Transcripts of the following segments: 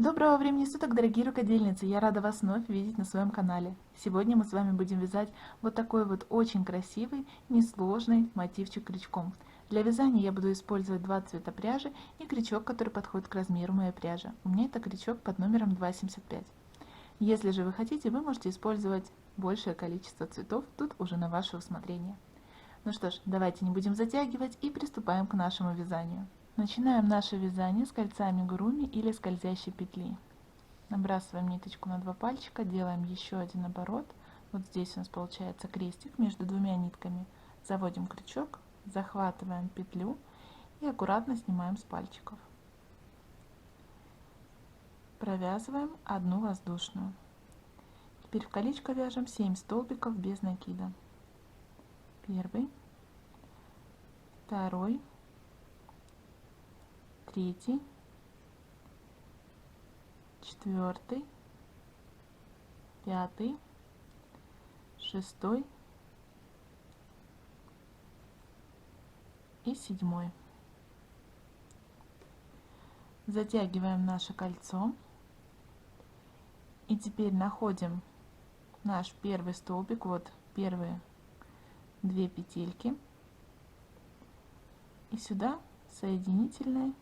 Доброго времени суток, дорогие рукодельницы! Я рада вас вновь видеть на своем канале. Сегодня мы с вами будем вязать вот такой вот очень красивый, несложный мотивчик крючком. Для вязания я буду использовать два цвета пряжи и крючок, который подходит к размеру моей пряжи. У меня это крючок под номером 2,75. Если же вы хотите, вы можете использовать большее количество цветов, тут уже на ваше усмотрение. Ну что ж, давайте не будем затягивать и приступаем к нашему вязанию. Начинаем наше вязание с кольца амигуруми или скользящей петли. Набрасываем ниточку на 2 пальчика, делаем еще один оборот. Вот здесь у нас получается крестик между двумя нитками. Заводим крючок, захватываем петлю и аккуратно снимаем с пальчиков. Провязываем одну воздушную. Теперь в колечко вяжем 7 столбиков без накида. Первый, второй, третий, четвертый, пятый, шестой и седьмой. Затягиваем наше кольцо и теперь находим наш первый столбик, вот первые 2 петельки, и сюда соединительной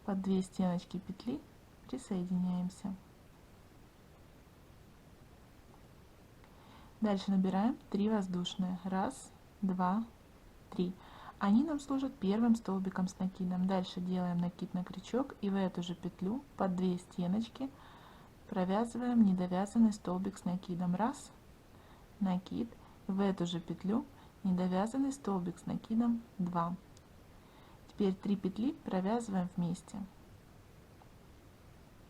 под 2 стеночки петли присоединяемся. Дальше набираем 3 воздушные. 1, 2, 3. Они нам служат первым столбиком с накидом. Дальше делаем накид на крючок и в эту же петлю под 2 стеночки провязываем недовязанный столбик с накидом. 1, накид, в эту же петлю недовязанный столбик с накидом. 2. Теперь 3 петли провязываем вместе.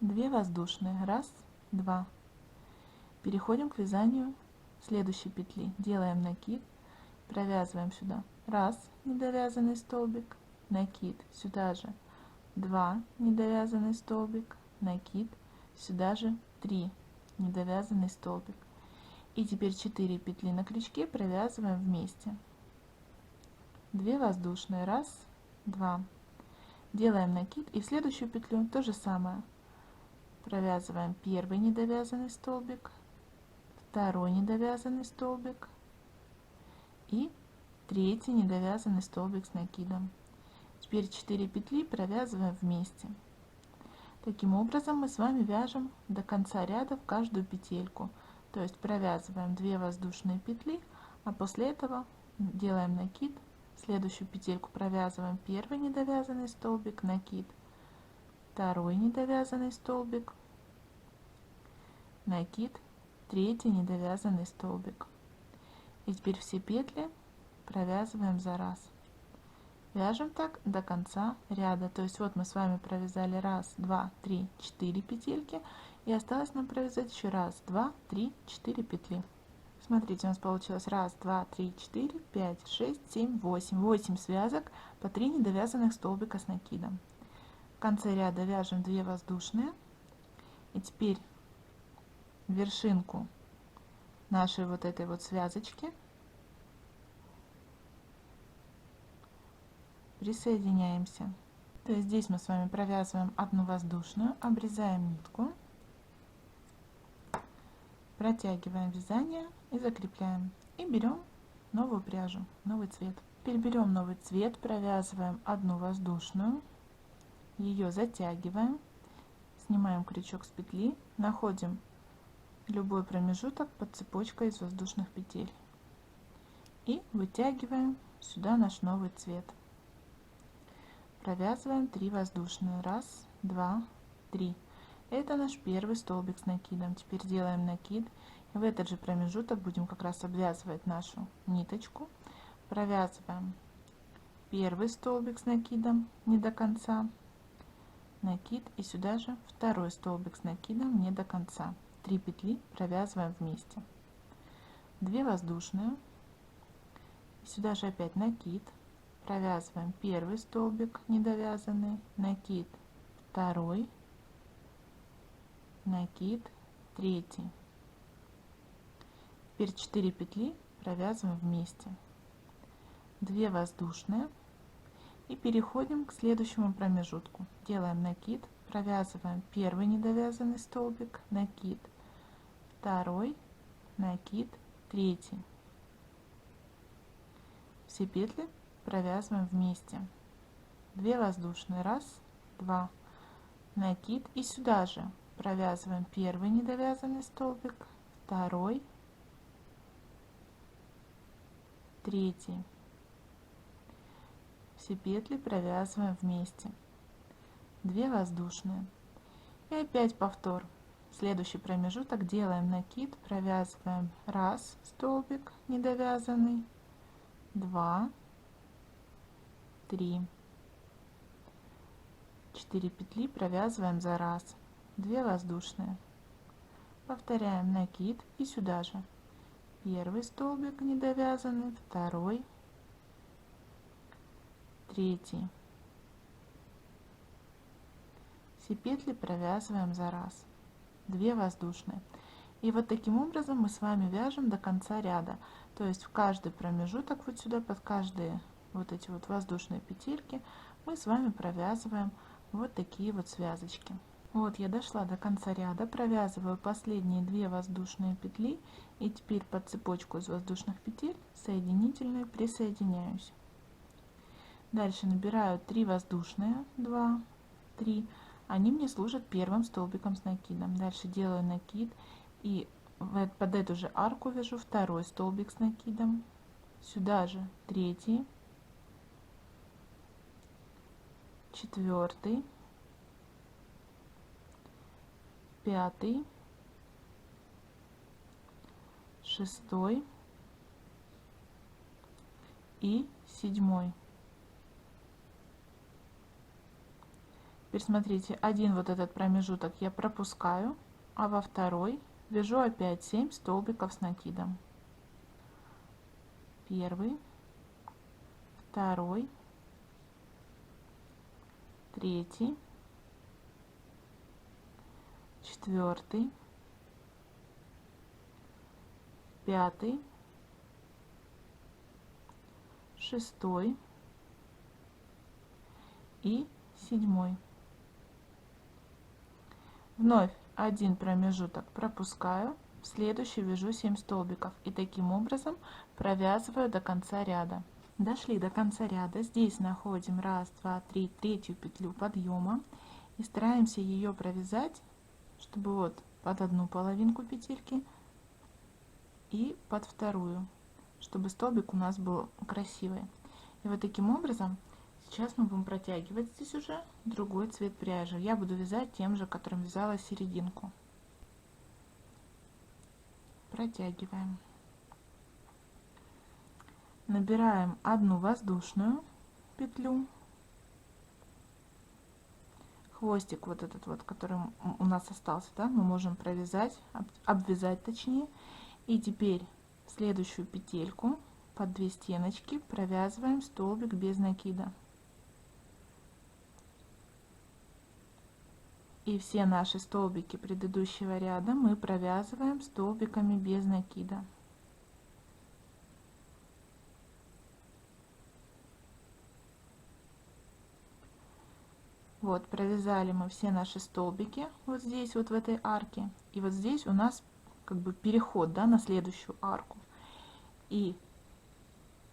2 воздушные. 1, 2. Переходим к вязанию следующей петли. Делаем накид, провязываем сюда 1 недовязанный столбик, накид, сюда же 2 недовязанный столбик, накид, сюда же 3 недовязанный столбик. И теперь 4 петли на крючке провязываем вместе. 2 воздушные. 1, 2. Делаем накид и в следующую петлю то же самое. Провязываем первый недовязанный столбик, второй недовязанный столбик и третий недовязанный столбик с накидом. Теперь 4 петли провязываем вместе. Таким образом мы с вами вяжем до конца ряда в каждую петельку. То есть провязываем 2 воздушные петли, а после этого делаем накид. Следующую петельку провязываем первый недовязанный столбик, накид, второй недовязанный столбик, накид, третий недовязанный столбик. И теперь все петли провязываем за раз. Вяжем так до конца ряда. То есть вот мы с вами провязали 1, 2, 3, 4 петельки, и осталось нам провязать еще 1, 2, 3, 4 петли. Смотрите, у нас получилось 1, 2, 3, 4, 5, 6, 7, 8. 8 связок по 3 недовязанных столбика с накидом. В конце ряда вяжем 2 воздушные. И теперь вершинку нашей вот этой вот связочки присоединяемся. То есть здесь мы с вами провязываем одну воздушную, обрезаем нитку, протягиваем вязание и закрепляем. И берем новую пряжу, новый цвет. Теперь берем новый цвет, провязываем одну воздушную, ее затягиваем, снимаем крючок с петли, находим любой промежуток под цепочкой из воздушных петель и вытягиваем сюда наш новый цвет. Провязываем 3 воздушные. 1, 2, 3. Это наш первый столбик с накидом. Теперь делаем накид. И в этот же промежуток будем как раз обвязывать нашу ниточку. Провязываем первый столбик с накидом не до конца, накид, и сюда же второй столбик с накидом не до конца. 3 петли провязываем вместе. 2 воздушные. И сюда же опять накид. Провязываем первый столбик недовязанный, накид, второй, накид, третий. Теперь 4 петли провязываем вместе. 2 воздушные и переходим к следующему промежутку. Делаем накид, провязываем первый недовязанный столбик, накид, второй, накид, третий. Все петли провязываем вместе. 2 воздушные, 1, 2, накид, и сюда же провязываем первый недовязанный столбик, второй, третий. Все петли провязываем вместе. 2 воздушные. И опять повтор. Следующий промежуток делаем накид, провязываем 1 столбик недовязанный, 2, 3, 4 петли провязываем за раз, 2 воздушные. Повторяем накид и сюда же первый столбик недовязанный, второй, третий. Все петли провязываем за раз, 2 воздушные. И вот таким образом мы с вами вяжем до конца ряда. То есть в каждый промежуток вот сюда, под каждые вот эти вот воздушные петельки, мы с вами провязываем вот такие вот связочки. Вот я дошла до конца ряда, провязываю последние 2 воздушные петли, и теперь под цепочку из воздушных петель соединительные присоединяюсь. Дальше набираю 3 воздушные, 2, 3, они мне служат первым столбиком с накидом. Дальше делаю накид и под эту же арку вяжу второй столбик с накидом, сюда же третий, четвертый, пятый, шестой и седьмой. Теперь смотрите, один вот этот промежуток я пропускаю, а во второй вяжу опять 7 столбиков с накидом. Первый, второй, третий, четвертый, пятый, шестой и седьмой. Вновь один промежуток пропускаю, в следующий вяжу 7 столбиков и таким образом провязываю до конца ряда. Дошли до конца ряда, здесь находим 1, 2, 3, третью петлю подъема и стараемся ее провязать, чтобы вот под одну половинку петельки и под вторую, чтобы столбик у нас был красивый. И вот таким образом сейчас мы будем протягивать здесь уже другой цвет пряжи. Я буду вязать тем же, которым вязала серединку. Протягиваем. Набираем одну воздушную петлю. Хвостик вот этот вот, который у нас остался, да, мы можем провязать, обвязать точнее. И теперь в следующую петельку под 2 стеночки провязываем столбик без накида. И все наши столбики предыдущего ряда мы провязываем столбиками без накида. Вот, провязали мы все наши столбики вот здесь, вот в этой арке. И вот здесь у нас как бы переход, да, на следующую арку. И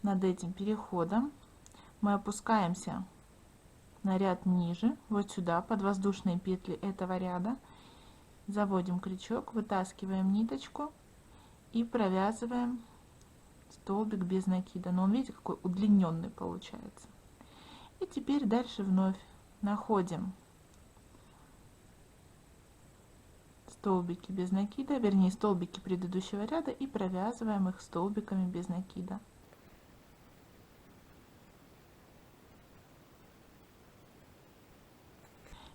над этим переходом мы опускаемся на ряд ниже, вот сюда, под воздушные петли этого ряда. Заводим крючок, вытаскиваем ниточку и провязываем столбик без накида. Но он, видите, какой удлиненный получается. И теперь дальше вновь находим столбики без накида, вернее столбики предыдущего ряда, и провязываем их столбиками без накида.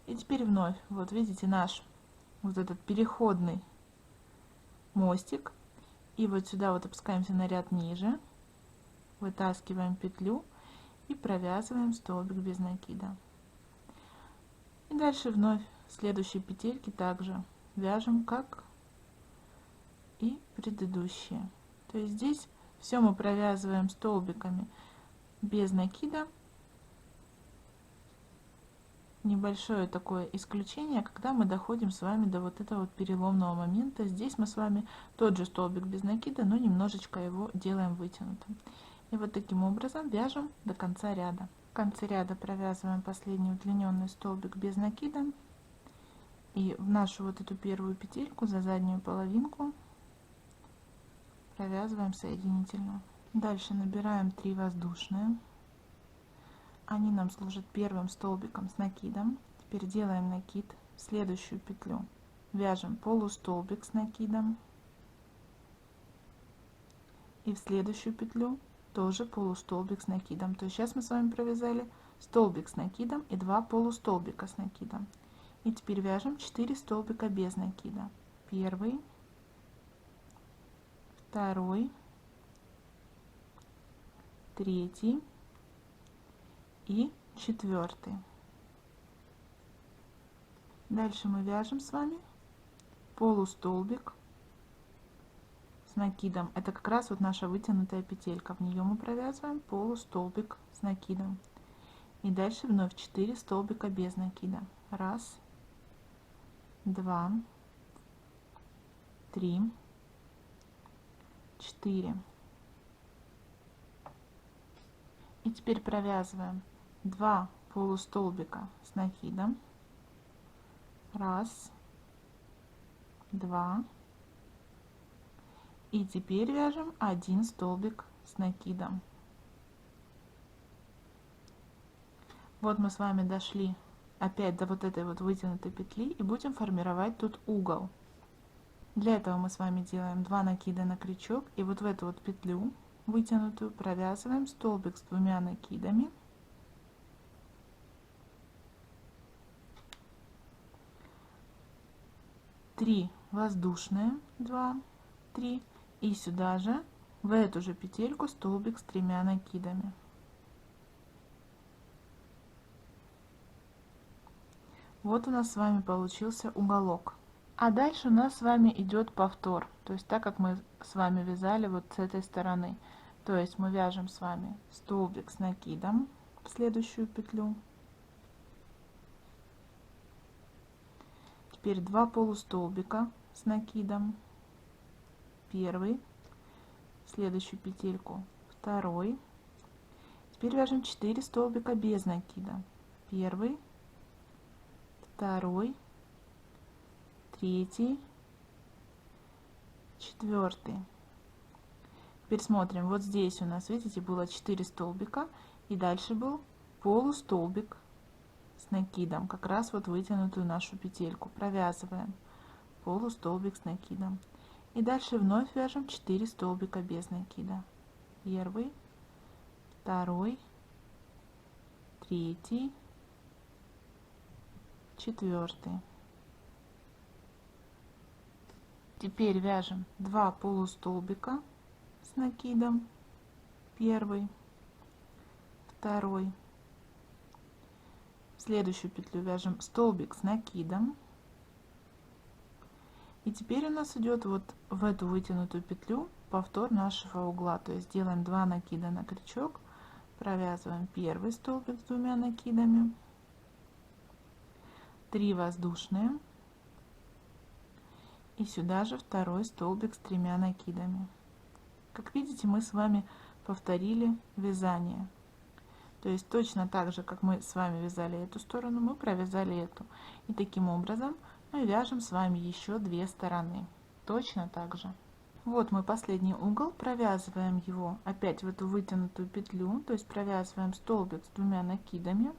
И теперь вновь, вот видите, наш вот этот переходный мостик, и вот сюда вот опускаемся на ряд ниже, вытаскиваем петлю и провязываем столбик без накида. И дальше вновь следующие петельки также вяжем, как и предыдущие. То есть здесь все мы провязываем столбиками без накида. небольшое такое исключение, когда мы доходим с вами до вот этого вот переломного момента. Здесь мы с вами тот же столбик без накида, но немножечко его делаем вытянутым. И вот таким образом вяжем до конца ряда. В конце ряда провязываем последний удлиненный столбик без накида. И в нашу вот эту первую петельку за заднюю половинку провязываем соединительную. Дальше набираем 3 воздушные. Они нам служат первым столбиком с накидом. Теперь делаем накид. В следующую петлю вяжем полустолбик с накидом. И в следующую петлю тоже полустолбик с накидом. То есть сейчас мы с вами провязали столбик с накидом и 2 полустолбика с накидом. И теперь вяжем 4 столбика без накида. Первый, второй, третий и четвертый. Дальше мы вяжем с вами полустолбик с накидом. Это как раз вот наша вытянутая петелька. В нее мы провязываем полустолбик с накидом. И дальше вновь 4 столбика без накида. 1, 2, 3, 4. И теперь провязываем 2 полустолбика с накидом. 1, 2. И теперь вяжем 1 столбик с накидом. Вот мы с вами дошли опять до вот этой вот вытянутой петли и будем формировать тут угол. Для этого мы с вами делаем 2 накида на крючок и вот в эту вот петлю вытянутую провязываем столбик с 2 накидами. Три воздушные, 2, 3, и сюда же в эту же петельку столбик с 3 накидами. Вот у нас с вами получился уголок. А дальше у нас с вами идет повтор, то есть так как мы с вами вязали вот с этой стороны. То есть мы вяжем с вами столбик с накидом в следующую петлю. Теперь 2 полустолбика с накидом. Первый, в следующую петельку второй. Теперь вяжем 4 столбика без накида. Первый, второй, третий, четвертый. Теперь смотрим, вот здесь у нас, видите, было 4 столбика, и дальше был полустолбик с накидом, как раз вот вытянутую нашу петельку. Провязываем полустолбик с накидом. И дальше вновь вяжем 4 столбика без накида. Первый, второй, третий, четвертый. Теперь вяжем 2 полустолбика с накидом. Первый, второй. В следующую петлю вяжем столбик с накидом. И теперь у нас идет вот в эту вытянутую петлю повтор нашего угла. То есть делаем 2 накида на крючок, провязываем первый столбик с 2 накидами, 3 воздушные. И сюда же второй столбик с 3 накидами. Как видите, мы с вами повторили вязание. То есть точно так же, как мы с вами вязали эту сторону, мы провязали эту. И таким образом мы вяжем с вами еще 2 стороны. Точно так же. Вот мы последний угол, провязываем его опять в эту вытянутую петлю. То есть провязываем столбик с 2 накидами.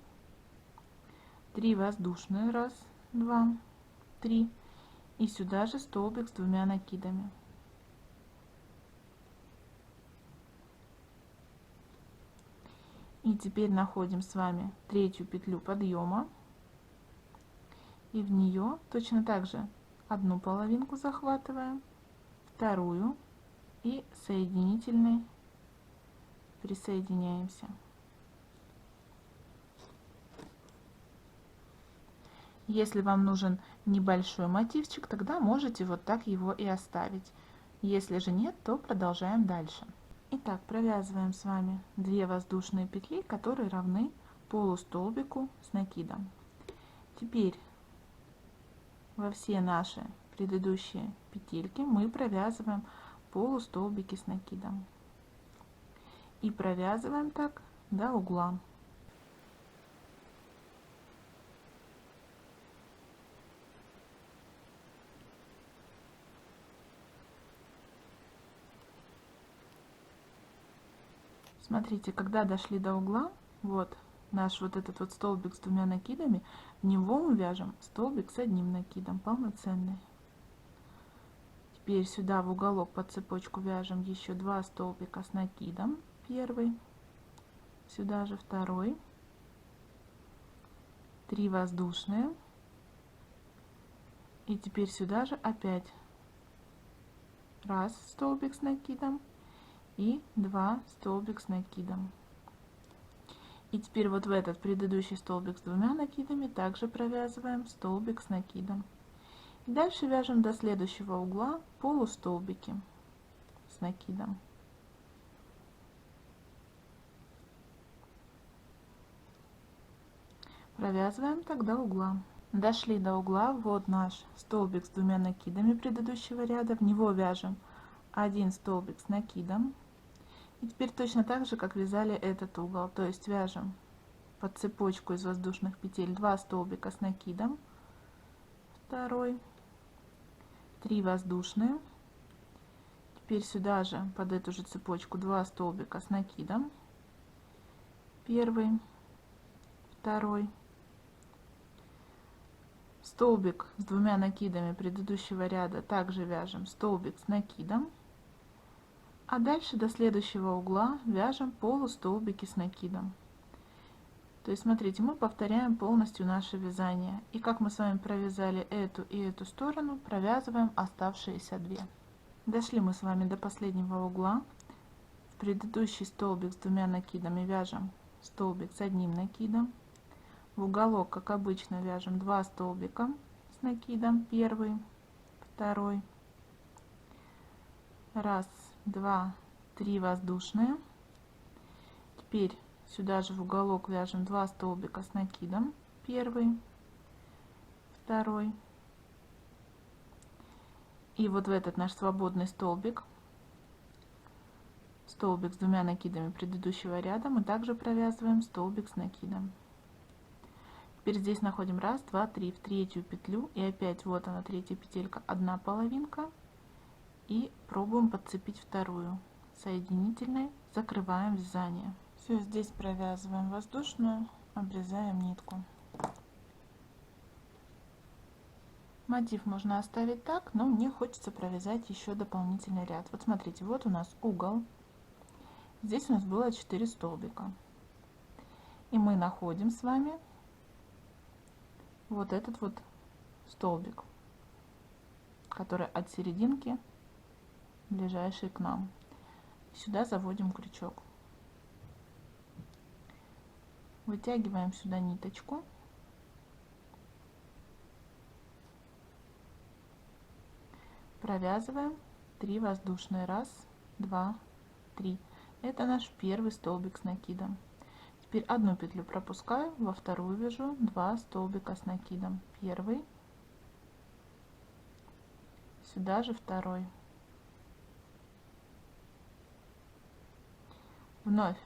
3 воздушные. 1, 2, 3. И сюда же столбик с 2 накидами. И теперь находим с вами третью петлю подъема. И в нее точно так же одну половинку захватываем, вторую и соединительной присоединяемся. Если вам нужен небольшой мотивчик, тогда можете вот так его и оставить. Если же нет, то продолжаем дальше. Итак, провязываем с вами 2 воздушные петли, которые равны полустолбику с накидом. Теперь во все наши предыдущие петельки мы провязываем полустолбики с накидом. И провязываем так до угла. Смотрите, когда дошли до угла, вот наш вот этот вот столбик с двумя накидами, в него мы вяжем столбик с одним накидом, полноценный. Теперь сюда в уголок под цепочку вяжем еще 2 столбика с накидом, первый, сюда же второй, 3 воздушные, и теперь сюда же опять раз столбик с накидом и 2 столбик с накидом. И теперь вот в этот предыдущий столбик с двумя накидами также провязываем столбик с накидом. И дальше вяжем до следующего угла полустолбики с накидом. Провязываем тогда угла. Дошли до угла, вот наш столбик с двумя накидами предыдущего ряда, в него вяжем 1 столбик с накидом. И теперь точно так же, как вязали этот угол, то есть вяжем под цепочку из воздушных петель 2 столбика с накидом, второй, 3 воздушные, теперь сюда же под эту же цепочку 2 столбика с накидом, первый, второй, столбик с двумя накидами предыдущего ряда также вяжем столбик с накидом, а дальше до следующего угла вяжем полустолбики с накидом. То есть смотрите, мы повторяем полностью наше вязание, и как мы с вами провязали эту и эту сторону, провязываем оставшиеся 2. Дошли мы с вами до последнего угла, в предыдущий столбик с двумя накидами вяжем столбик с одним накидом, в уголок, как обычно, вяжем 2 столбика с накидом, первый, второй, раз, два, 3 воздушные, теперь сюда же в уголок вяжем 2 столбика с накидом, первый, второй, и вот в этот наш свободный столбик, столбик с двумя накидами предыдущего ряда, мы также провязываем столбик с накидом. Теперь здесь находим 1, 2, 3 в третью петлю, и опять вот она, третья петелька, одна половинка, и пробуем подцепить вторую соединительной, закрываем вязание. Все, здесь провязываем воздушную, обрезаем нитку. Мотив можно оставить так, но мне хочется провязать еще дополнительный ряд. Вот смотрите, вот у нас угол, здесь у нас было 4 столбика, и мы находим с вами вот этот вот столбик, который от серединки ближайший к нам. Сюда заводим крючок, вытягиваем сюда ниточку, провязываем 3 воздушные, 1, 2, 3. Это наш первый столбик с накидом. Теперь одну петлю пропускаю, во вторую вяжу 2 столбика с накидом, первый, сюда же второй, вновь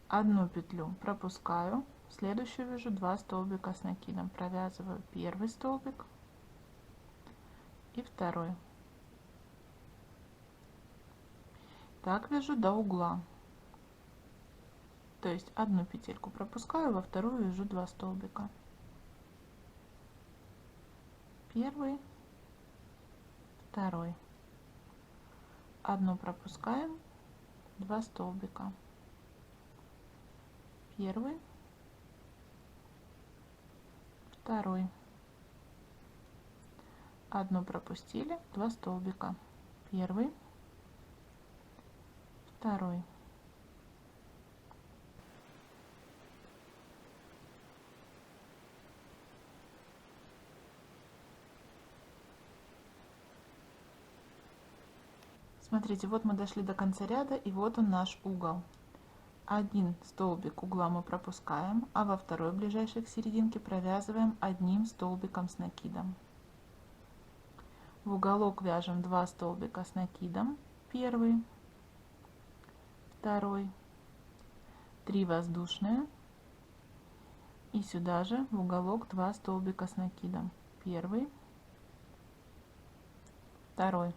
одну петлю пропускаю, в следующую вяжу 2 столбика с накидом, провязываю первый столбик и второй. Так вяжу до угла, то есть одну петельку пропускаю, во вторую вяжу 2 столбика, первый, второй, одну пропускаем, 2 столбика, первый, второй, одну пропустили, 2 столбика, первый, второй. Смотрите, вот мы дошли до конца ряда, и вот он наш угол. один столбик угла мы пропускаем, а во второй, ближайшей к серединке, провязываем одним столбиком с накидом. В уголок вяжем 2 столбика с накидом, первый, второй, 3 воздушные, и сюда же в уголок 2 столбика с накидом, первый, второй.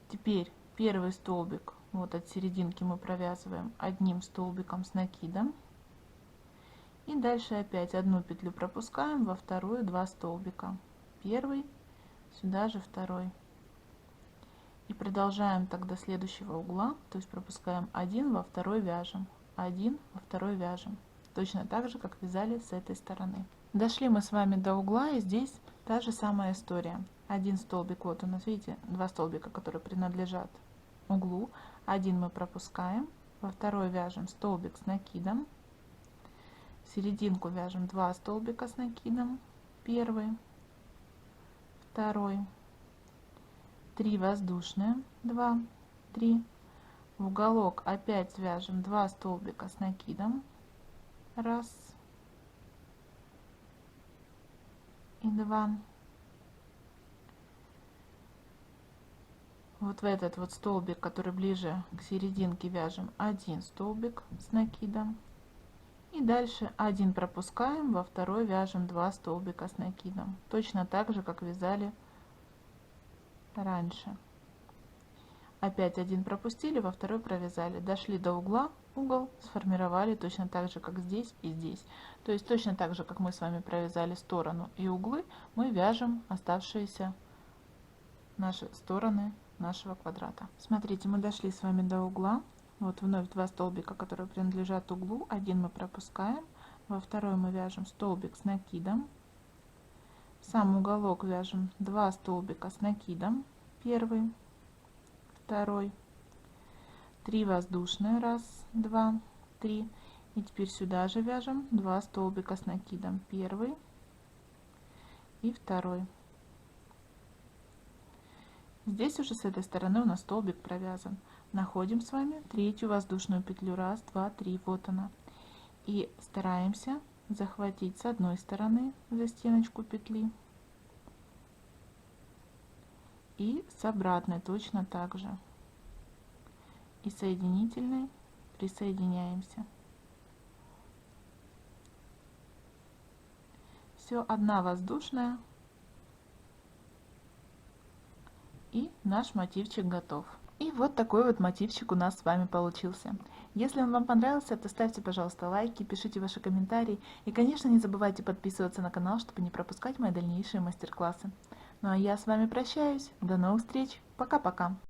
Теперь первый столбик вот от серединки мы провязываем одним столбиком с накидом, и дальше опять одну петлю пропускаем, во вторую 2 столбика, первый, сюда же второй, и продолжаем так до следующего угла, то есть пропускаем один, во второй вяжем, один, во второй вяжем, точно так же, как вязали с этой стороны. Дошли мы с вами до угла, и здесь та же самая история. Один столбик, вот у нас, видите, 2 столбика, которые принадлежат углу, один мы пропускаем, во второй вяжем столбик с накидом, в серединку вяжем 2 столбика с накидом, первый, второй, 3 воздушные, 2, 3, в уголок опять вяжем 2 столбика с накидом, раз и 2. Вот в этот вот столбик, который ближе к серединке, вяжем 1 столбик с накидом, и дальше один пропускаем, во второй вяжем 2 столбика с накидом, точно так же, как вязали раньше. Опять один пропустили, во второй провязали, дошли до угла, угол сформировали точно так же, как здесь и здесь. То есть точно так же, как мы с вами провязали сторону и углы, мы вяжем оставшиеся наши стороны нашего квадрата. Смотрите, мы дошли с вами до угла. Вот вновь 2 столбика, которые принадлежат углу, один мы пропускаем, во второй мы вяжем столбик с накидом, в сам уголок вяжем 2 столбика с накидом, первый, второй, 3 воздушные, раз, 2, 3, и теперь сюда же вяжем 2 столбика с накидом, первый и второй. Здесь уже с этой стороны у нас столбик провязан. Находим с вами третью воздушную петлю, раз, два, три, вот она, и стараемся захватить с одной стороны за стеночку петли и с обратной точно так же, и соединительной присоединяемся. Все, одна воздушная, и наш мотивчик готов. И вот такой вот мотивчик у нас с вами получился. Если он вам понравился, то ставьте, пожалуйста, лайки, пишите ваши комментарии. И, конечно, не забывайте подписываться на канал, чтобы не пропускать мои дальнейшие мастер-классы. Ну а я с вами прощаюсь. До новых встреч. Пока-пока.